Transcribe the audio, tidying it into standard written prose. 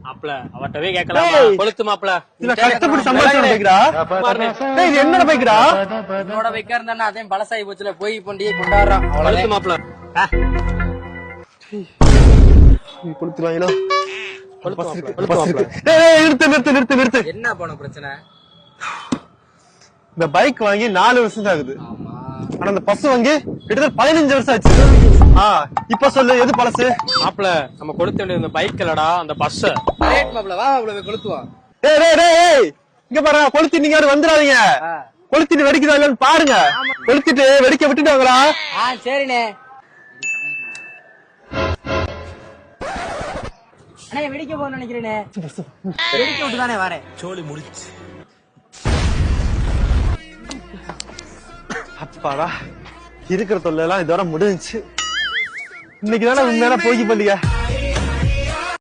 மாப்ள அவட்டவே கேட்கலாமா? கொளுத்து மாப்ள. இத கஷ்டப்பட்டு சம்பாதிச்சு வைக்கிறா. டேய் இது என்னடா பைக்டா? என்னோட பைக்கா இருந்தா அதையும் பழசாயி போச்சுல, போய் கொண்டியே கொண்டாடுறான். கொளுத்து மாப்ள. கொளுத்துறாங்களா? கொளுத்து மாப்ள. டேய் நிறுத்து. என்ன போன பிரச்சனை? இந்த பைக் வாங்கி 4 வருஷம் தான் ஆகுது. ஆனா இந்த பஸ் வாங்கி கிட்டத்தட்ட 15 வருஷம் ஆச்சு. இப்ப சொல்லு எது பழசு? மாப்ள நம்ம கொளுத்த வேண்டியது இந்த பைக் இல்லடா, அந்த பஸ். ரேட் மாப்ள, வா மாப்ள போய் கொளுத்துவோம். டேய் இங்க பாரு, கொளுத்தி நீங்க யாரும் வந்துடாதீங்க. கொளுத்திட்டு வெடிக்குதா இல்லன்னு பாருங்க. கொளுத்திட்டு வெடிக்க விட்டுட்டாங்களா? சரிண்ணே. அண்ணே வெடிக்க போன்னு நினைக்கிறேனே. வெடிக்க விட்டு தானே வரேன். சோலி முடிச்சு. அப்பாடா, இருக்கிற தொல்லை எல்லாம் இதோட முடிஞ்சுச்சு. இன்னைக்குதானே உண்மையான போகி பண்டிகை.